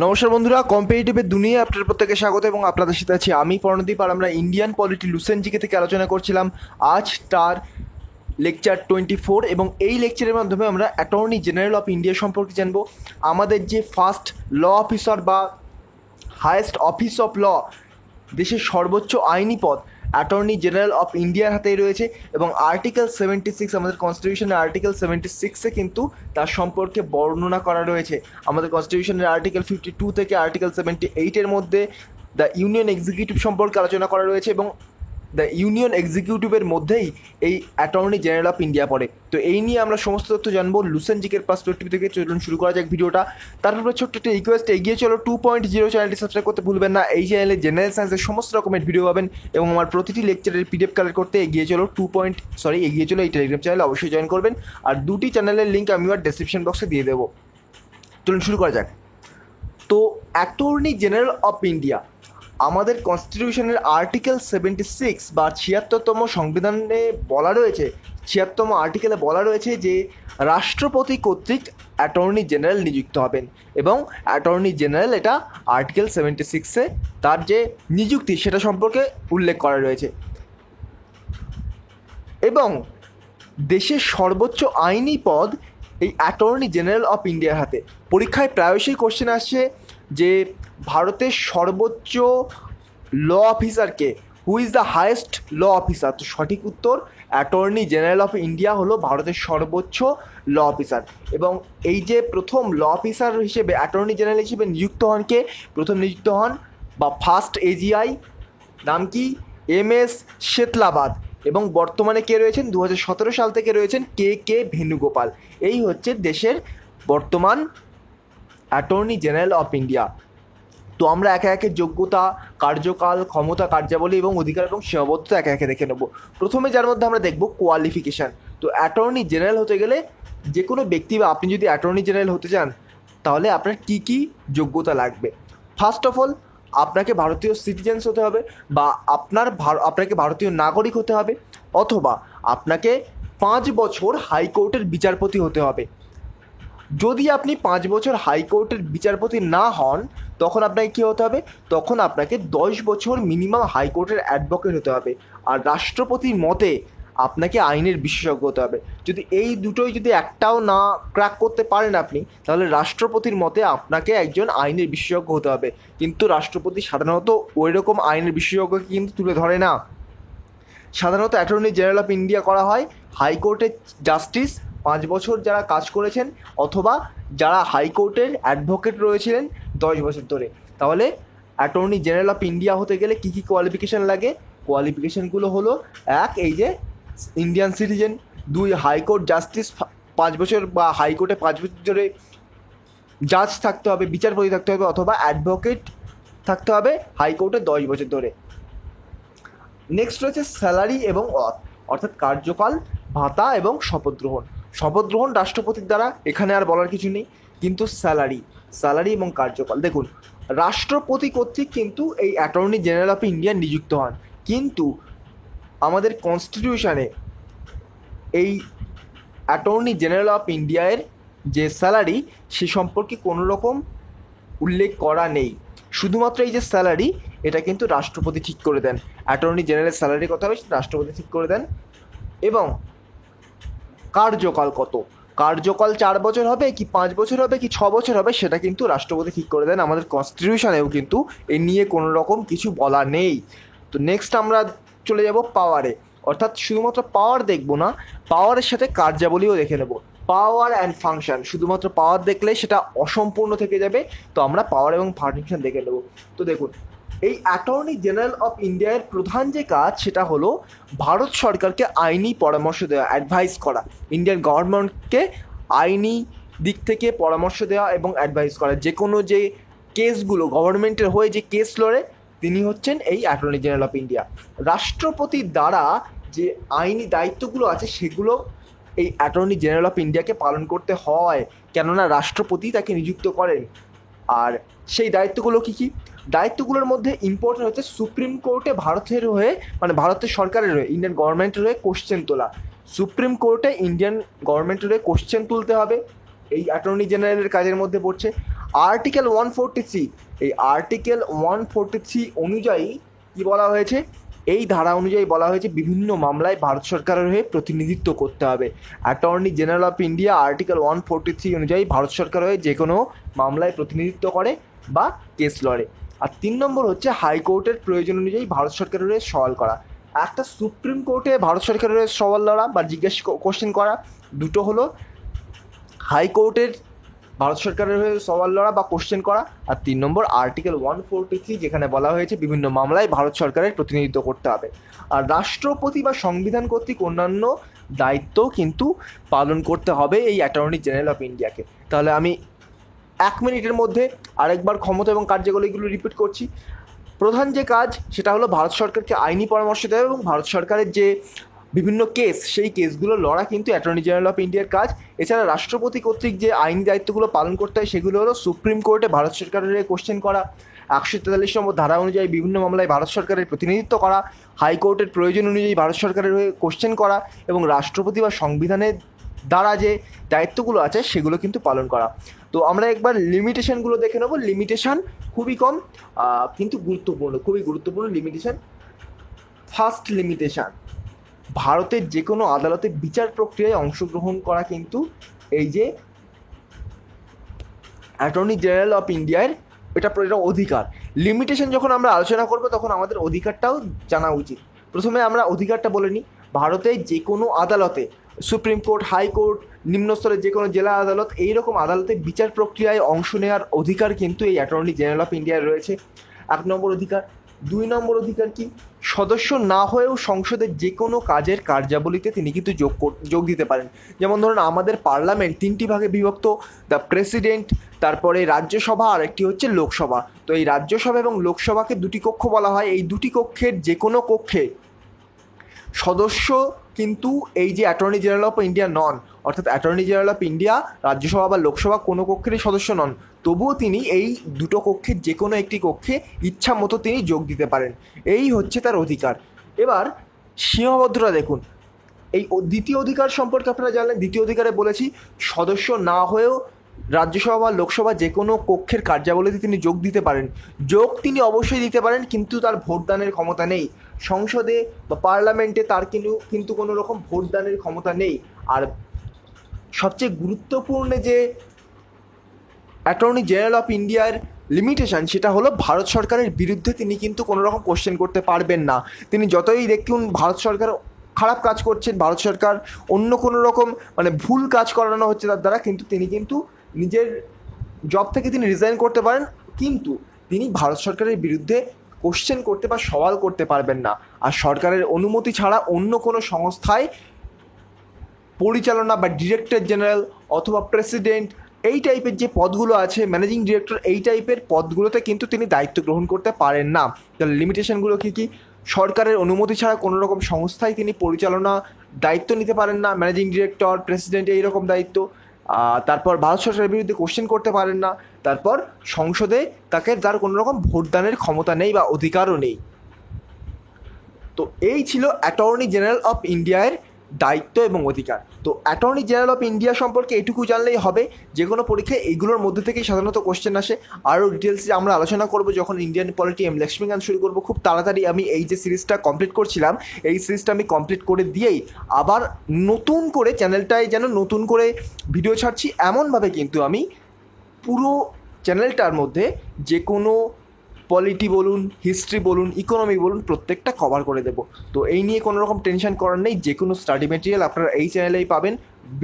নমস্কার বন্ধুরা, কম্পিটিটিভের দুনিয়ায় আপনাদের প্রত্যেকে স্বাগত এবং আপনাদের সাথে আছি আমি পর্ণদীপ। আর আমরা ইন্ডিয়ান পলিটি লুসেন্ট জিকে থেকে আলোচনা করছিলাম আজ তার লেকচার 24 এবং এই লেকচারের মাধ্যমে আমরা অ্যাটর্নি জেনারেল অফ ইন্ডিয়া সম্পর্কে জানবো। আমাদের যে ফার্স্ট ল অফিসার বা হায়েস্ট অফিস অফ ল, দেশের সর্বোচ্চ আইনি পদ অ্যাটর্নি জেনারেল অফ ইন্ডিয়ার হাতেই রয়েছে এবং আর্টিকেল 76 আমাদের কনস্টিটিউশনের আর্টিকেল 76-এ কিন্তু তার সম্পর্কে বর্ণনা করা রয়েছে। আমাদের কনস্টিটিউশনের আর্টিকেল 52 থেকে আর্টিকেল 78-এর মধ্যে দ্য ইউনিয়ন এক্সিকিউটিভ সম্পর্কে আলোচনা করা রয়েছে এবং দ্য ইউনিয়ন এক্সিকিউটিভের মধ্যেই এই অ্যাটর্নি জেনারেল অফ ইন্ডিয়া পড়ে। তো এই নিয়ে আমরা সমস্ত তথ্য জানবো লুসেন্ট জিকের পার্সপেক্টিভ থেকে। চলুন শুরু করা যাক ভিডিওটা। তারপরে ছোট্ট একটা রিকোয়েস্ট, এগিয়ে চলো 2.0 চ্যানেলটি সাবস্ক্রাইব করতে ভুলবেন না। এই চ্যানেলে জেনারেল সায়েন্সের সমস্ত রকমের ভিডিও পাবেন এবং আমার প্রতিটি লেকচারের পিডিএফ কালেক্ট করতে এগিয়ে চলো এই টেলিগ্রাম চ্যানেলে অবশ্যই জয়েন করবেন। আর দুটি চ্যানেলের লিঙ্ক আমি আমার ডেসক্রিপশন বক্সে দিয়ে দেবো। চলুন শুরু করা যাক। তো অ্যাটর্নি জেনারেল অফ ইন্ডিয়া আমাদের কনস্টিটিউশনের আর্টিকেল 76 বা 76তম সংবিধানে বলা রয়েছে, 76তম আর্টিকেলে বলা রয়েছে যে রাষ্ট্রপতি কর্তৃক অ্যাটর্নি জেনারেল নিযুক্ত হবেন এবং অ্যাটর্নি জেনারেল এটা আর্টিকেল 76-এ তার যে নিযুক্তি সেটা সম্পর্কে উল্লেখ করা রয়েছে। এবং দেশের সর্বোচ্চ আইনি পদ এই অ্যাটর্নি জেনারেল অফ ইন্ডিয়ার হাতে। পরীক্ষায় প্রায়শই কোশ্চেন আসছে যে ভারতের সর্বোচ্চ ল অফিসারকে, who is the highest law officer? তো সঠিক উত্তর অ্যাটর্নি জেনারেল অফ ইন্ডিয়া হলো ভারতের সর্বোচ্চ ল অফিসার। এবং এই যে প্রথম ল অফিসার হিসেবে অ্যাটর্নি জেনারেল হিসেবে নিযুক্ত হন কে? প্রথম নিযুক্ত হন বা ফার্স্ট এজিআই, নাম কি? এম.এস. শেতলাবাদ। এবং বর্তমানে কে রয়েছেন? 2017 সাল থেকে রয়েছেন কে ভেনুগোপাল। এই হচ্ছে দেশের বর্তমান অ্যাটর্নি জেনারেল অফ ইন্ডিয়া। তো আমরা একে একে যোগ্যতা, কার্যকাল, ক্ষমতা, কার্যাবলী এবং অধিকার এবং সীমাবদ্ধতা একে একে দেখে নেব। প্রথমে যার মধ্যে আমরা দেখব কোয়ালিফিকেশান। তো অ্যাটর্নি জেনারেল হতে গেলে যে কোনো ব্যক্তি বা আপনি যদি অ্যাটর্নি জেনারেল হতে চান তাহলে আপনার কী কী যোগ্যতা লাগবে? ফার্স্ট অফ অল আপনাকে ভারতীয় সিটিজেন্স হতে হবে বা আপনাকে ভারতীয় নাগরিক হতে হবে, অথবা আপনাকে 5 বছর হাইকোর্টের বিচারপতি হতে হবে। যদি আপনি 5 বছর হাইকোর্টের বিচারপতি না হন তখন আপনাকে কী হতে হবে? তখন আপনাকে 10 বছর মিনিমাম হাইকোর্টের অ্যাডভোকেট হতে হবে। আর রাষ্ট্রপতির মতে আপনাকে আইনের বিশেষজ্ঞ হতে হবে। যদি এই দুটোই যদি একটাও না ক্র্যাক করতে পারেন আপনি, তাহলে রাষ্ট্রপতির মতে আপনাকে একজন আইনের বিশেষজ্ঞ হতে হবে। কিন্তু রাষ্ট্রপতি সাধারণত ওই রকম আইনের বিশেষজ্ঞকে কিন্তু তুলে ধরে না। সাধারণত অ্যাটর্নি জেনারেল অফ ইন্ডিয়া করা হয় হাইকোর্টের জাস্টিস, 5 বছর যারা কাজ করেছেন অথবা যারা হাইকোর্টের অ্যাডভোকেট রয়েছিলেন 10 বছর ধরে। তাহলে অ্যাটর্নি জেনারেল অফ ইন্ডিয়া হতে গেলে কী কী কোয়ালিফিকেশান লাগে? কোয়ালিফিকেশানগুলো হলো, 1 এই যে ইন্ডিয়ান সিটিজেন, 2 হাইকোর্ট জাস্টিস 5 বছর বা হাইকোর্টে 5 বছর ধরে জাজ থাকতে হবে, বিচারপতি থাকতে হবে, অথবা অ্যাডভোকেট থাকতে হবে হাইকোর্টে 10 বছর ধরে। নেক্সট রয়েছে স্যালারি এবং অর্থাৎ কার্যকাল, ভাতা এবং শপথ গ্রহণ। শপথ গ্রহণ রাষ্ট্রপতির দ্বারা, এখানে আর বলার কিছু নেই। কিন্তু স্যালারি এবং কার্যকাল দেখুন, রাষ্ট্রপতি কর্তৃক কিন্তু এই অ্যাটর্নি জেনারেল অফ ইন্ডিয়া নিযুক্ত হন, কিন্তু আমাদের কনস্টিটিউশনে এই অ্যাটর্নি জেনারেল অফ ইন্ডিয়ার যে স্যালারি সে সম্পর্কে কোনো রকম উল্লেখ করা নেই। শুধুমাত্র এই যে স্যালারি, এটা কিন্তু রাষ্ট্রপতি ঠিক করে দেন। অ্যাটর্নি জেনারেলের স্যালারি কত হবে সেটা রাষ্ট্রপতি ঠিক করে দেন। এবং কার্যকাল কত, কার্যকাল 4 বছর হবে কি 5 বছর হবে কি 6 বছর হবে, সেটা কিন্তু রাষ্ট্রপতি ঠিক করে দেন। আমাদের কনস্টিটিউশনেও কিন্তু এ নিয়ে কোনো রকম কিছু বলা নেই। তো নেক্সট আমরা চলে যাব পাওয়ারে, অর্থাৎ শুধুমাত্র পাওয়ার দেখব না, পাওয়ারের সাথে কার্যাবলীও দেখে নেব। পাওয়ার অ্যান্ড ফাংশন, শুধুমাত্র পাওয়ার দেখলে সেটা অসম্পূর্ণ থেকে যাবে। তো আমরা পাওয়ার এবং ফাংশন দেখে নেব। তো দেখুন, এই অ্যাটর্নি জেনারেল অফ ইন্ডিয়ার প্রধান যে কাজ সেটা হলো ভারত সরকারকে আইনি পরামর্শ দেওয়া, অ্যাডভাইস করা, ইন্ডিয়ান গভর্নমেন্টকে আইনি দিক থেকে পরামর্শ দেওয়া এবং অ্যাডভাইস করা। যে কোনো যে কেসগুলো গভর্নমেন্টের হয়ে যে কেস লড়ে তিনি হচ্ছেন এই অ্যাটর্নি জেনারেল অফ ইন্ডিয়া। রাষ্ট্রপতির দ্বারা যে আইনি দায়িত্বগুলো আছে সেগুলো এই অ্যাটর্নি জেনারেল অফ ইন্ডিয়াকে পালন করতে হয়, কেননা রাষ্ট্রপতি তাকে নিযুক্ত করেন। আর সেই দায়িত্বগুলো কী কী? দায়িত্বগুলোর মধ্যে ইম্পর্টেন্ট হচ্ছে সুপ্রিম কোর্টে ভারতের হয়ে, মানে ভারতের সরকারের হয়ে, ইন্ডিয়ান গভর্নমেন্টের হয়ে কোশ্চেন তোলা। সুপ্রিম কোর্টে ইন্ডিয়ান গভর্নমেন্টের হয়ে কোশ্চেন তুলতে হবে, এই অ্যাটর্নি জেনারেলের কাজের মধ্যে পড়ছে। আর্টিকেল 143, এই আর্টিকেল 143 অনুযায়ী কি বলা হয়েছে, এই ধারা অনুযায়ী বলা হয়েছে বিভিন্ন মামলায় ভারত সরকারের হয়ে প্রতিনিধিত্ব করতে হবে। Attorney general of India article 143 অনুযায়ী ভারত সরকার হয়ে যে কোনো মামলায় প্রতিনিধিত্ব করে বা কেস লড়ে। আর 3 নম্বর হচ্ছে হাইকোর্টের প্রয়োজন অনুযায়ী ভারত সরকারের হয়ে সওয়াল করা। একটা সুপ্রিম কোর্টে ভারত সরকারের হয়ে সওয়াল লড়া বা জিজ্ঞেস কোশ্চেন করা, দুটো হলো হাইকোর্টের ভারত সরকারের হয়ে সওয়াল লড়া বা কোশ্চেন করা, আর 3 নম্বর আর্টিকেল 143 যেখানে বলা হয়েছে বিভিন্ন মামলায় ভারত সরকারের প্রতিনিধিত্ব করতে হবে। আর রাষ্ট্রপতি বা সংবিধান কর্তৃক অন্যান্য দায়িত্ব কিন্তু পালন করতে হবে এই অ্যাটর্নি জেনারেল অফ ইন্ডিয়াকে। তাহলে আমি 1 মিনিটের মধ্যে আরেকবার ক্ষমতা এবং কার্যাবলীগুলো রিপিট করছি। প্রধান যে কাজ সেটা হলো ভারত সরকারকে আইনি পরামর্শ দেওয়া এবং ভারত সরকারের যে বিভিন্ন কেস, সেই কেসগুলো লড়া কিন্তু অ্যাটর্নি জেনারেল অফ ইন্ডিয়ার কাজ। এছাড়া রাষ্ট্রপতি কর্তৃক যে আইনি দায়িত্বগুলো পালন করতে হয় সেগুলো হলো সুপ্রিম কোর্টে ভারত সরকারের কোশ্চেন করা, 143 নম্বর ধারা অনুযায়ী বিভিন্ন মামলায় ভারত সরকারের প্রতিনিধিত্ব করা, হাইকোর্টের প্রয়োজন অনুযায়ী ভারত সরকারের হয়ে কোশ্চেন করা এবং রাষ্ট্রপতি বা সংবিধানের দ্বারা যে দায়িত্বগুলো আছে সেগুলো কিন্তু পালন করা। তো আমরা একবার লিমিটেশনগুলো দেখে নেব। লিমিটেশন খুবই কম কিন্তু গুরুত্বপূর্ণ, খুবই গুরুত্বপূর্ণ লিমিটেশন। ফার্স্ট লিমিটেশন, ভারতের যে কোনো আদালতে বিচার প্রক্রিয়ায় অংশগ্রহণ করা কিন্তু এই যে অ্যাটর্নি জেনারেল অফ ইন্ডিয়ার এটা অধিকার। লিমিটেশন যখন আমরা আলোচনা করব তখন আমাদের অধিকারটাও জানা উচিত। প্রথমে আমরা অধিকারটা বলে নিই। ভারতের যে কোনো আদালতে, সুপ্রিম কোর্ট, হাইকোর্ট, নিম্নস্তরের যে কোনো জেলা আদালত, এইরকম আদালতে বিচার প্রক্রিয়ায় অংশ নেওয়ার অধিকার কিন্তু এই অ্যাটর্নি জেনারেল অফ ইন্ডিয়ার রয়েছে। 1 নম্বর অধিকার। 2 নম্বর অধিকার কি, সদস্য না হয়েও সংসদের যে কোনো কাজের কার্যাবলীতে তিনি কিন্তু যোগ দিতে পারেন। যেমন ধরুন আমাদের পার্লামেন্ট 3টি ভাগে বিভক্ত, দ্য প্রেসিডেন্ট, তারপরে রাজ্যসভা আর একটি হচ্ছে লোকসভা। তো এই রাজ্যসভা এবং লোকসভাকে 2টি কক্ষ বলা হয়। এই 2টি কক্ষের যে কোনো কক্ষে সদস্য কিন্তু এই যে অ্যাটর্নি জেনারেল অফ ইন্ডিয়া নন, অর্থাৎ attorney general of India Rajya Sabha বা লোকসভা কোনো কক্ষেরই সদস্য নন, তবুও তিনি এই দুটো কক্ষের যে কোনো একটি কক্ষে ইচ্ছা মতো তিনি যোগ দিতে পারেন। এই হচ্ছে তার অধিকার। এবার সীমাবদ্ধতা দেখুন। এই দ্বিতীয় অধিকার সম্পর্কে আপনারা জানলেন। দ্বিতীয় অধিকারে বলেছি সদস্য না হয়েও রাজ্যসভা বা লোকসভা যে কোনো কক্ষের কার্যাবলীতে তিনি যোগ দিতে পারেন। যোগ তিনি অবশ্যই দিতে পারেন, কিন্তু তার ভোটদানের ক্ষমতা নেই। সংসদে বা পার্লামেন্টে তার কিন্তু কোনো রকম ভোটদানের ক্ষমতা নেই। আর সবচেয়ে গুরুত্বপূর্ণ যে অ্যাটর্নি জেনারেল অফ ইন্ডিয়ার লিমিটেশন, সেটা হলো ভারত সরকারের বিরুদ্ধে তিনি কিন্তু কোনো রকম কোশ্চেন করতে পারবেন না। তিনি যতই দেখুন ভারত সরকার খারাপ কাজ করছেন, ভারত সরকার অন্য কোনো রকম ভুল কাজ করানো হচ্ছে তার দ্বারা, কিন্তু তিনি কিন্তু নিজের জব থেকে তিনি রিজাইন করতে পারেন, কিন্তু তিনি ভারত সরকারের বিরুদ্ধে কোশ্চেন করতে বা সওয়াল করতে পারবেন না। আর সরকারের অনুমতি ছাড়া অন্য কোনো সংস্থায় পরিচালনা বা ডিরেক্টর জেনারেল অথবা প্রেসিডেন্ট, এই টাইপের যে পদগুলো আছে, ম্যানেজিং ডিরেক্টর, এই টাইপের পদগুলোতে কিন্তু তিনি দায়িত্ব গ্রহণ করতে পারেন না। তাহলে লিমিটেশনগুলো কী কী? সরকারের অনুমতি ছাড়া কোনো রকম সংস্থায় তিনি পরিচালনা দায়িত্ব নিতে পারেন না, ম্যানেজিং ডিরেক্টর, প্রেসিডেন্ট, এইরকম দায়িত্ব। তারপর ভারত সরকারের বিরুদ্ধে কোশ্চেন করতে পারেন না। তারপর সংসদে তার কোনো রকম ভোটদানের ক্ষমতা নেই বা অধিকারও নেই। তো এই ছিল অ্যাটর্নি জেনারেল অফ ইন্ডিয়ার দায়িত্ব এবং অধিকার। তো অ্যাটর্নি জেনারেল অফ ইন্ডিয়া সম্পর্কে এটুকু জানলেই হবে। যে কোনো পরীক্ষায় এইগুলোর মধ্যে থেকেই সাধারণত কোশ্চেন আসে। আরও ডিটেলসে আমরা আলোচনা করব যখন ইন্ডিয়ান পলিটি লক্ষ্মীকান্ত শুরু করব। খুব তাড়াতাড়ি আমি এই যে সিরিজটা কমপ্লিট করছিলাম, এই সিরিজটা আমি কমপ্লিট করে দিয়েই আবার নতুন করে চ্যানেলটায় যেন নতুন করে ভিডিও ছাড়ছি, এমনভাবে কিন্তু আমি পুরো চ্যানেলটার মধ্যে যে কোনো পলিটি বলুন, হিস্ট্রি বলুন, ইকোনমি বলুন, প্রত্যেকটা কভার করে দেবো। তো এই নিয়ে কোনো রকম টেনশন করার নেই। যে কোনো স্টাডি মেটেরিয়াল আপনারা এই চ্যানেলেই পাবেন,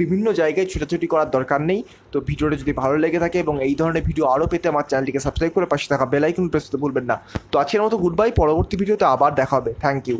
বিভিন্ন জায়গায় ছোটাছুটি করার দরকার নেই। তো ভিডিওটা যদি ভালো লেগে থাকে এবং এই ধরনের ভিডিও আরও পেতে আমার চ্যানেলটিকে সাবস্ক্রাইব করে পাশে থাকা বেল আইকন প্রেস করতে ভুলবেন না। তো আজকের মতো গুড বাই, পরবর্তী ভিডিওতে আবার দেখা হবে। Thank you.